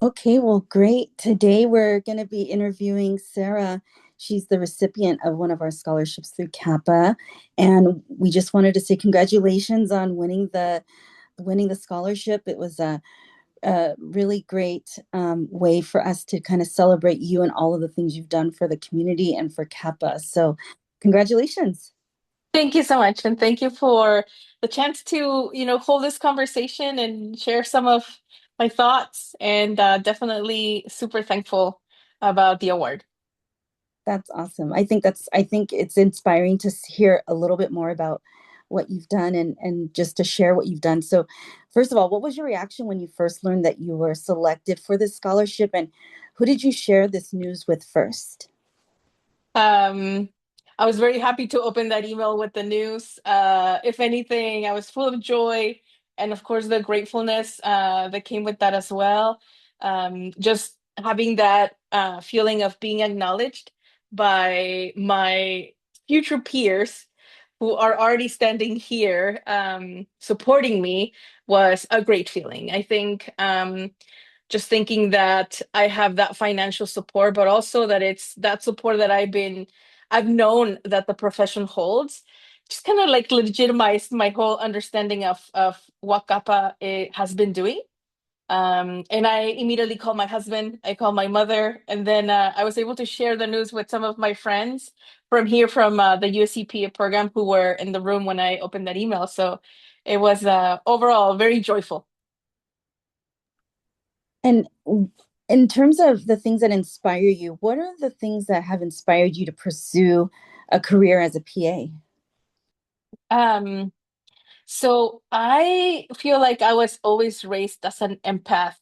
Okay, well, great. Today we're going to be interviewing Sara. She's the recipient of one of our scholarships through Kappa, and we just wanted to say congratulations on winning the scholarship. It was a really great way for us to kind of celebrate you and all of the things you've done for the community and for Kappa. So, congratulations. Thank you so much, and thank you for the chance to, hold this conversation and share some of my thoughts. And definitely super thankful about the award. That's awesome. I think it's inspiring to hear a little bit more about what you've done and just to share what you've done. So, first of all, what was your reaction when you first learned that you were selected for this scholarship, and who did you share this news with first? Um, I was very happy to open that email with the news. If anything, I was full of joy and, of course, the gratefulness that came with that as well. Just having that feeling of being acknowledged by my future peers who are already standing here supporting me was a great feeling. I think just thinking that I have that financial support, but also that it's that support that I've known that the profession holds, just kind of like legitimized my whole understanding of what Kappa has been doing. And I immediately called my husband, I called my mother, and then I was able to share the news with some of my friends from here from the USCPA program who were in the room when I opened that email. So it was overall very joyful. And in terms of the things that inspire you, what are the things that have inspired you to pursue a career as a PA? Um, So I feel like I was always raised as an empath,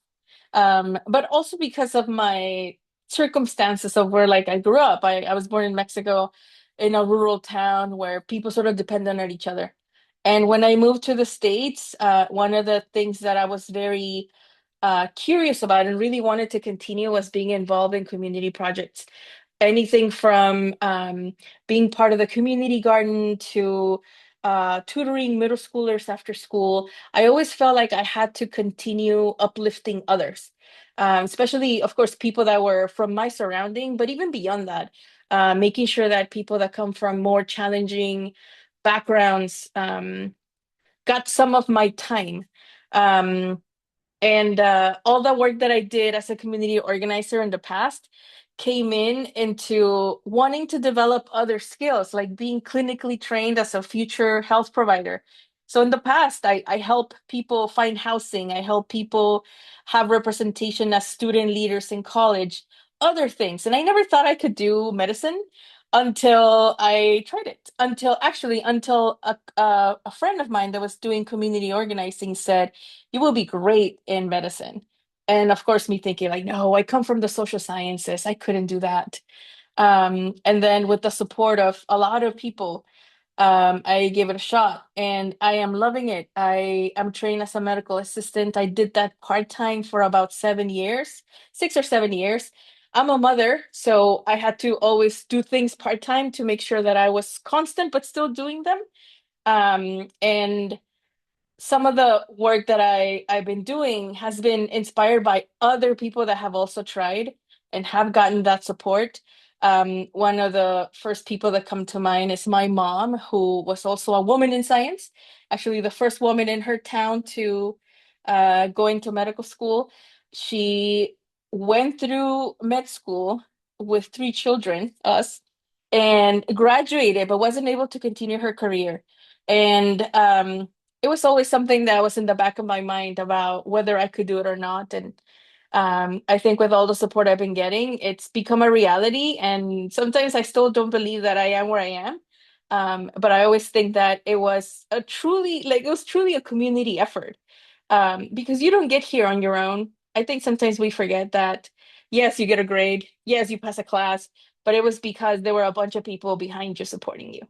but also because of my circumstances of where like I grew up. I was born in Mexico in a rural town where people sort of depended on each other. And when I moved to the States, one of the things that I was very curious about and really wanted to continue was being involved in community projects. Anything from being part of the community garden to tutoring middle schoolers after school. I always felt like I had to continue uplifting others, especially, of course, people that were from my surrounding, but even beyond that, making sure that people that come from more challenging backgrounds got some of my time. Um, and all the work that I did as a community organizer in the past came into wanting to develop other skills, like being clinically trained as a future health provider. So in the past, I help people find housing, I help people have representation as student leaders in college, other things. And I never thought I could do medicine until I tried it. Until a friend of mine that was doing community organizing said, you will be great in medicine. And of course, me thinking, like, no, I come from the social sciences. I couldn't do that. And then with the support of a lot of people, I gave it a shot and I am loving it. I am trained as a medical assistant. I did that part-time for about 7 years, 6 or 7 years. I'm a mother, so I had to always do things part-time to make sure that I was constant but still doing them. And some of the work that I've been doing has been inspired by other people that have also tried and have gotten that support. One of the first people that come to mind is my mom, who was also a woman in science, actually the first woman in her town to go into medical school. She went through med school with 3 children, us, and graduated, but wasn't able to continue her career. And it was always something that was in the back of my mind about whether I could do it or not. And I think with all the support I've been getting, it's become a reality. And sometimes I still don't believe that I am where I am. But I always think that it was truly a community effort, because you don't get here on your own. I think sometimes we forget that, yes, you get a grade, yes, you pass a class, but it was because there were a bunch of people behind you supporting you.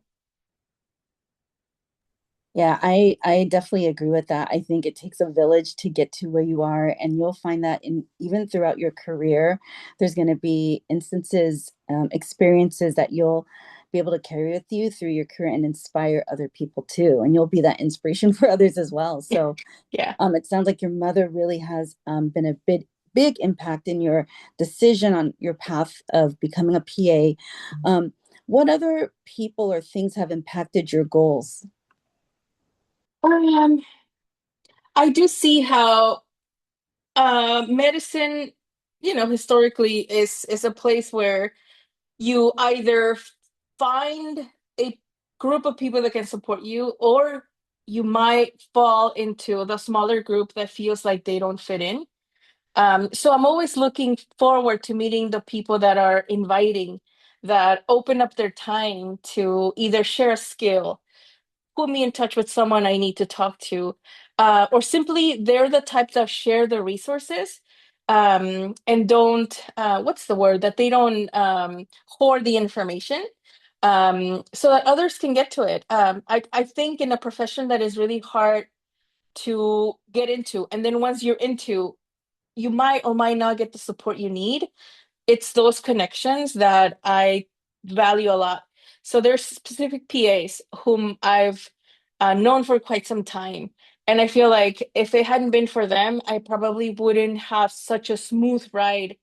Yeah, I definitely agree with that. I think it takes a village to get to where you are, and you'll find that in even throughout your career, there's going to be instances, experiences that you'll be able to carry with you through your career and inspire other people too, and you'll be that inspiration for others as well. So, Yeah. it sounds like your mother really has been a big impact in your decision on your path of becoming a PA. What other people or things have impacted your goals? Um, I do see how medicine, historically is a place where you either find a group of people that can support you, or you might fall into the smaller group that feels like they don't fit in. So I'm always looking forward to meeting the people that are inviting, that open up their time to either share a skill, put me in touch with someone I need to talk to, or simply they're the type that share the resources, and don't, what's the word, that they don't hoard the information, so that others can get to it. I think in a profession that is really hard to get into, and then once you're into, you might or might not get the support you need, it's those connections that I value a lot. So there's specific PAs whom I've known for quite some time. And I feel like if it hadn't been for them, I probably wouldn't have such a smooth ride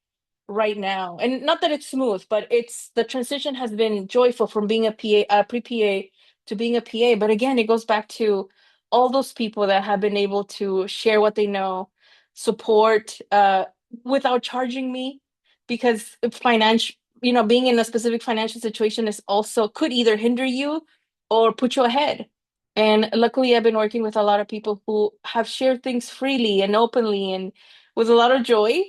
right now. And not that it's smooth, but it's the transition has been joyful from being a PA, pre-PA, to being a PA. But again, it goes back to all those people that have been able to share what they know, support without charging me, because financial, being in a specific financial situation is also could either hinder you or put you ahead. And luckily, I've been working with a lot of people who have shared things freely and openly and with a lot of joy.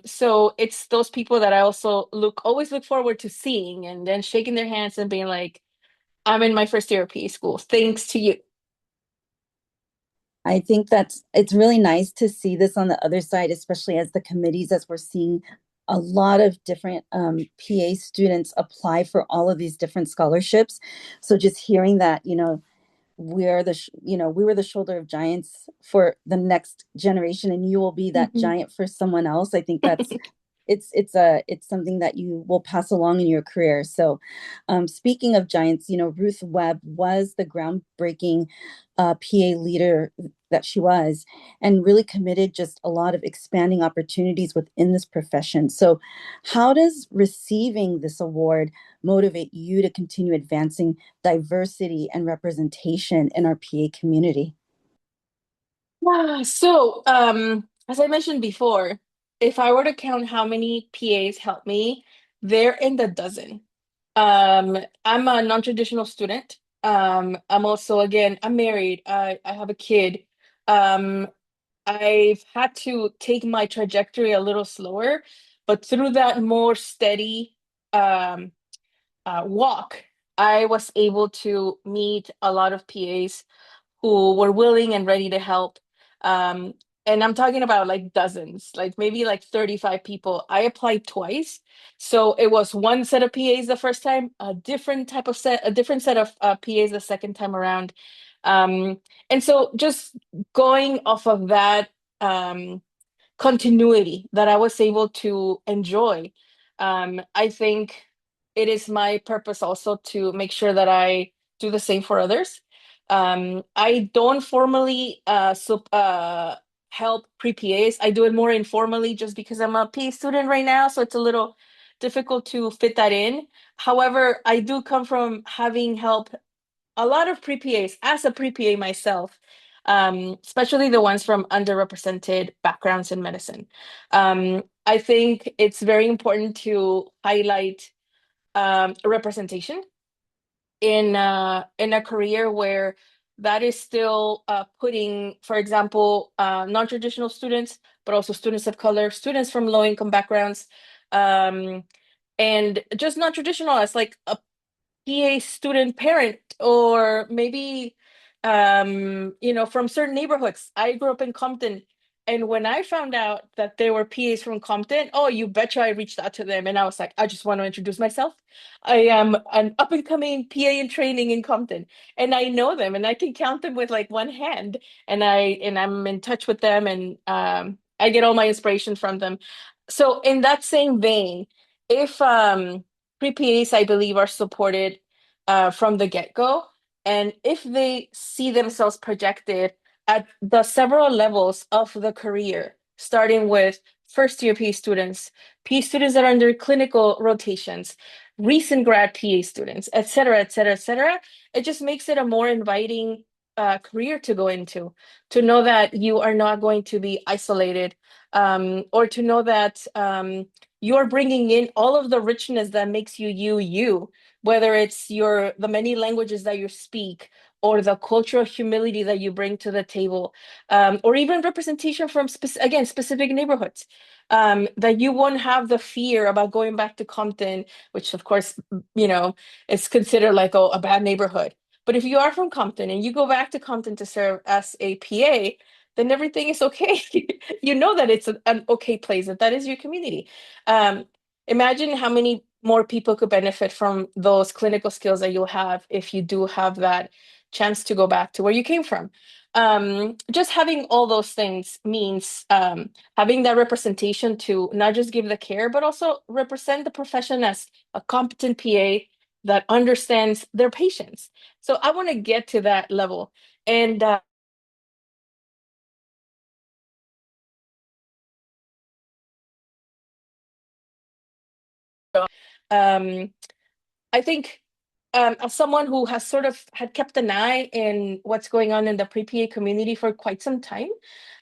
So it's those people that I also always look forward to seeing and then shaking their hands and being like, I'm in my first year of PA school. Thanks to you. I think it's really nice to see this on the other side, especially as the committees, as we're seeing a lot of different PA students apply for all of these different scholarships. So just hearing that, we were the shoulder of giants for the next generation, and you will be that Mhm. giant for someone else. I think that's it's something that you will pass along in your career. So speaking of giants, Ruth Webb was the groundbreaking PA leader that she was, and really committed just a lot of expanding opportunities within this profession. So how does receiving this award motivate you to continue advancing diversity and representation in our PA community? So, as I mentioned before, if I were to count how many PAs helped me, they're in the dozen. I'm a non-traditional student. I'm also, again, I'm married. I have a kid. Um, I've had to take my trajectory a little slower, but through that more steady um, walk, I was able to meet a lot of PAs who were willing and ready to help. Um, and I'm talking about like dozens, like maybe like 35 people. I applied twice. So it was one set of PAs the first time, a different set of PAs the second time around. Um, and so just going off of that, um, continuity that I was able to enjoy. I think it is my purpose also to make sure that I do the same for others. I don't formally help pre-PAs. I do it more informally just because I'm a PA student right now, so it's a little difficult to fit that in. However, I do come from having helped a lot of pre-PAs as a pre-PA myself, especially the ones from underrepresented backgrounds in medicine. I think it's very important to highlight representation in a career where that is still putting, for example, non-traditional students, but also students of color, students from low-income backgrounds, um, and just non-traditional as like a be a student parent, or maybe from certain neighborhoods. I grew up in Compton, and when I found out that there were PAs from Compton, oh, you betcha I reached out to them, and I was like, I just want to introduce myself. I am an up and coming PA in training in Compton, and I know them, and I can count them with like one hand, and I'm in touch with them, and I get all my inspiration from them. So in that same vein, if pre-PAs, I believe, are supported from the get-go. And if they see themselves projected at the several levels of the career, starting with first year PA students that are under clinical rotations, recent grad PA students, et cetera, et cetera, et cetera. It just makes it a more inviting career to go into, to know that you are not going to be isolated, or to know that you're bringing in all of the richness that makes you, whether it's the many languages that you speak, or the cultural humility that you bring to the table, or even representation from again specific neighborhoods. That you won't have the fear about going back to Compton, which of course, is considered like a bad neighborhood. But if you are from Compton and you go back to Compton to serve as a PA, then everything is okay. You know that it's an okay place, that is your community. Um, Imagine how many more people could benefit from those clinical skills that you'll have if you do have that chance to go back to where you came from. Just having all those things means having that representation to not just give the care, but also represent the profession as a competent PA that understands their patients. So I want to get to that level. And um, I think as someone who has sort of had kept an eye in what's going on in the pre-PA community for quite some time,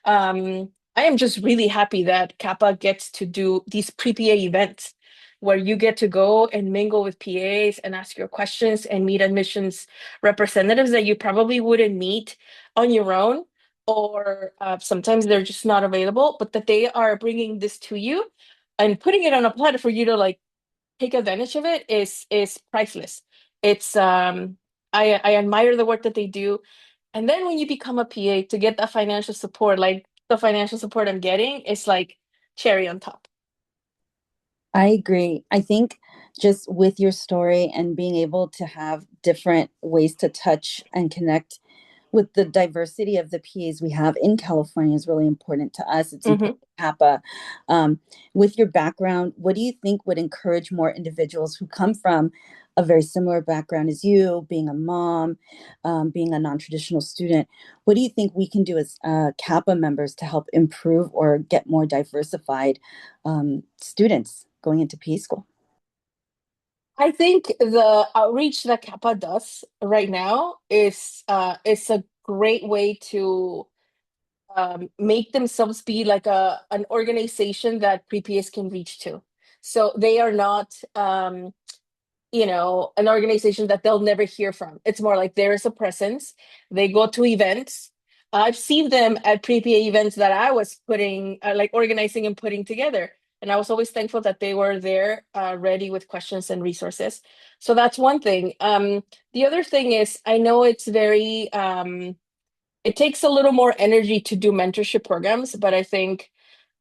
I am just really happy that Kappa gets to do these pre-PA events where you get to go and mingle with PAs and ask your questions and meet admissions representatives that you probably wouldn't meet on your own, or sometimes they're just not available, but that they are bringing this to you and putting it on a platter for you to like take advantage of it is priceless. It's I admire the work that they do. And then when you become a PA to get that financial support, like the financial support I'm getting, is like cherry on top. I agree. I think just with your story and being able to have different ways to touch and connect with the diversity of the PAs we have in California is really important to us. It's Hmm. important to Kappa. With your background, what do you think would encourage more individuals who come from a very similar background as you, being a mom, being a non-traditional student? What do you think we can do as Kappa members to help improve or get more diversified students going into PA school? I think the outreach that Kappa does right now is a great way to make themselves be like an organization that pre-PAs can reach to. So they are not an organization that they'll never hear from. It's more like there is a presence. They go to events. I've seen them at pre-PA events that I was putting, like organizing and putting together. And I was always thankful that they were there, ready with questions and resources. So that's one thing. The other thing is, I know it's it takes a little more energy to do mentorship programs, but I think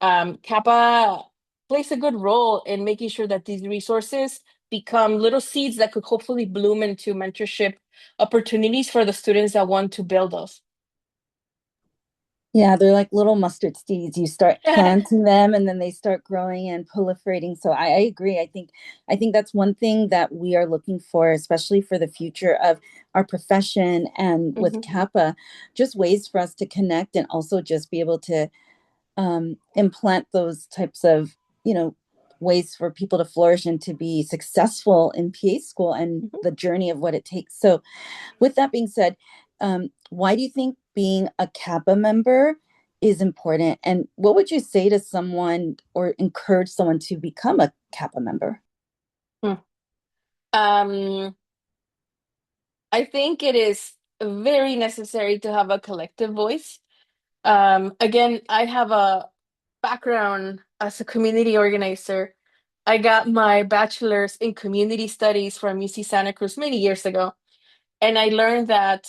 Kappa plays a good role in making sure that these resources become little seeds that could hopefully bloom into mentorship opportunities for the students that want to build those. Yeah, they're like little mustard seeds. You start planting them and then they start growing and proliferating. So I agree. I think that's one thing that we are looking for, especially for the future of our profession and with Hmm. Kappa, just ways for us to connect and also just be able to implant those types of, you know, ways for people to flourish and to be successful in PA school and Hmm. the journey of what it takes. So with that being said, why do you think being a Kappa member is important? And what would you say to someone or encourage someone to become a Kappa member? Um, I think it is very necessary to have a collective voice. Again, I have a background as a community organizer. I got my bachelor's in community studies from UC Santa Cruz many years ago. And I learned that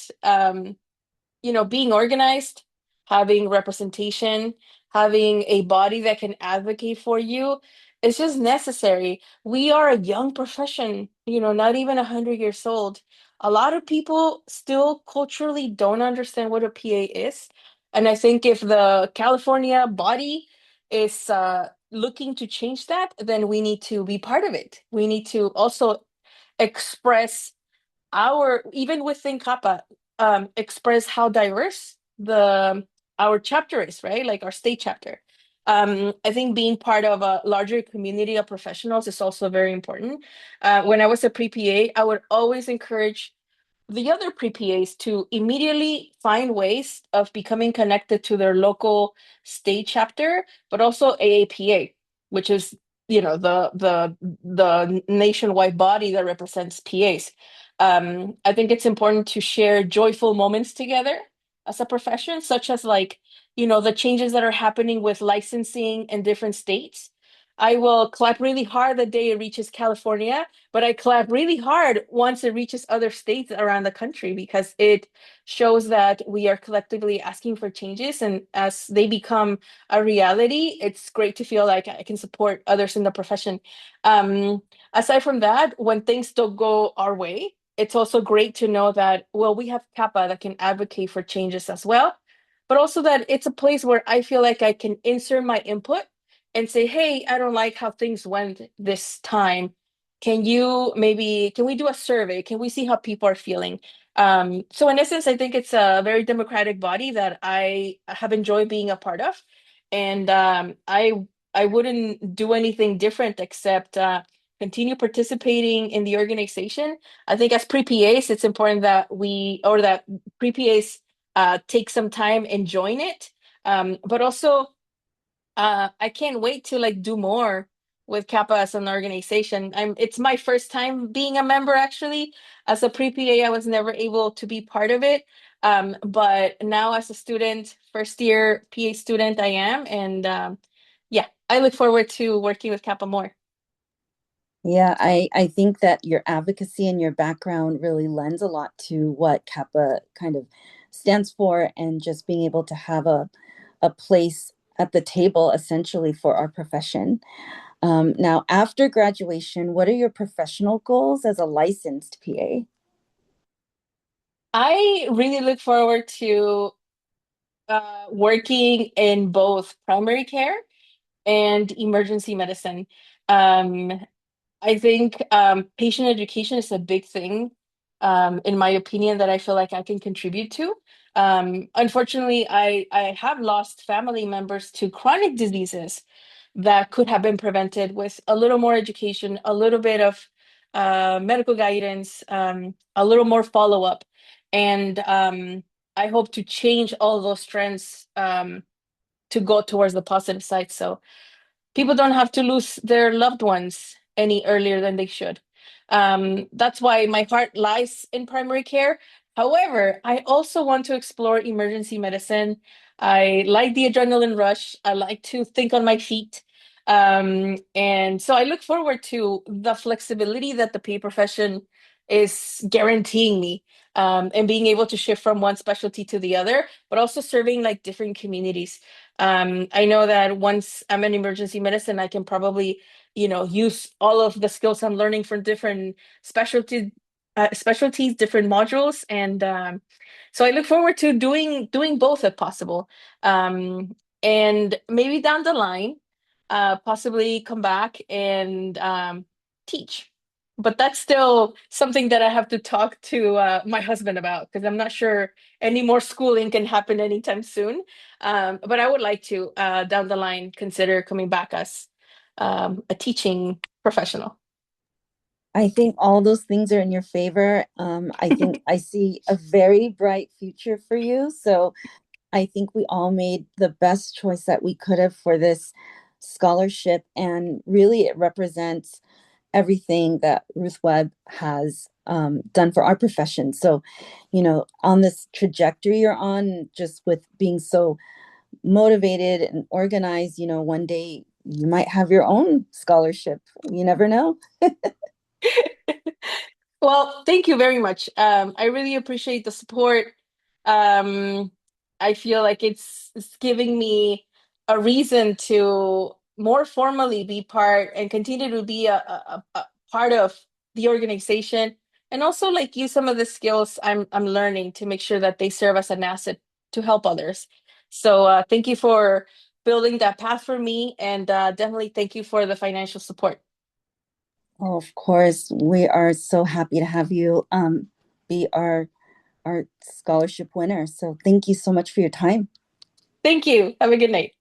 being organized, having representation, having a body that can advocate for you, is just necessary. We are a young profession, not even 100 years old. A lot of people still culturally don't understand what a PA is. And I think if the California body is looking to change that, then we need to be part of it. We need to also express even within Kappa, express how diverse the our chapter is, right? Like our state chapter. I think being part of a larger community of professionals is also very important. When I was a pre-PA, I would always encourage the other pre-PAs to immediately find ways of becoming connected to their local state chapter, but also AAPA, which is, the nationwide body that represents PAs. I think it's important to share joyful moments together as a profession, such as like, the changes that are happening with licensing in different states. I will clap really hard the day it reaches California, but I clap really hard once it reaches other states around the country because it shows that we are collectively asking for changes. And as they become a reality, it's great to feel like I can support others in the profession. Um, Aside from that, when things don't go our way, it's also great to know that, well, we have Kappa that can advocate for changes as well, but also that it's a place where I feel like I can insert my input and say, hey, I don't like how things went this time. Can we do a survey? Can we see how people are feeling? So in essence, I think it's a very democratic body that I have enjoyed being a part of. And I wouldn't do anything different except continue participating in the organization. I think as pre-PAs, it's important that that pre-PAs take some time and join it. But also I can't wait to like do more with Kappa as an organization. It's my first time being a member actually. As a pre-PA, I was never able to be part of it. But now as a student, first year PA student, I am. And yeah, I look forward to working with Kappa more. Yeah, I think that your advocacy and your background really lends a lot to what Kappa kind of stands for, and just being able to have a place at the table essentially for our profession. Now, after graduation, what are your professional goals as a licensed PA? I really look forward to working in both primary care and emergency medicine. Um, I think patient education is a big thing, in my opinion, that I feel like I can contribute to. Unfortunately, I have lost family members to chronic diseases that could have been prevented with a little more education, a little bit of medical guidance, a little more follow-up. And I hope to change all those trends to go towards the positive side. So people don't have to lose their loved ones any earlier than they should. That's why my heart lies in primary care. However, I also want to explore emergency medicine. I like the adrenaline rush. I like to think on my feet. And so I look forward to the flexibility that the PA profession is guaranteeing me, and being able to shift from one specialty to the other, but also serving like different communities. I know that once I'm in emergency medicine, I can probably, use all of the skills I'm learning from different specialties, different modules, and so I look forward to doing both if possible. And maybe down the line, possibly come back and teach. But that's still something that I have to talk to my husband about because I'm not sure any more schooling can happen anytime soon. But I would like to, down the line, consider coming back as a teaching professional. I think all those things are in your favor. I think I see a very bright future for you. So I think we all made the best choice that we could have for this scholarship. And really, it represents everything that Ruth Webb has done for our profession. So, on this trajectory you're on, just with being so motivated and organized, one day you might have your own scholarship. You never know. Well, thank you very much. I really appreciate the support. Um, I feel like it's giving me a reason to more formally be part and continue to be a part of the organization, and also like use some of the skills I'm learning to make sure that they serve as an asset to help others. So thank you for building that path for me, and definitely thank you for the financial support. Oh, of course, we are so happy to have you be our scholarship winner. So thank you so much for your time. Thank you. Have a good night.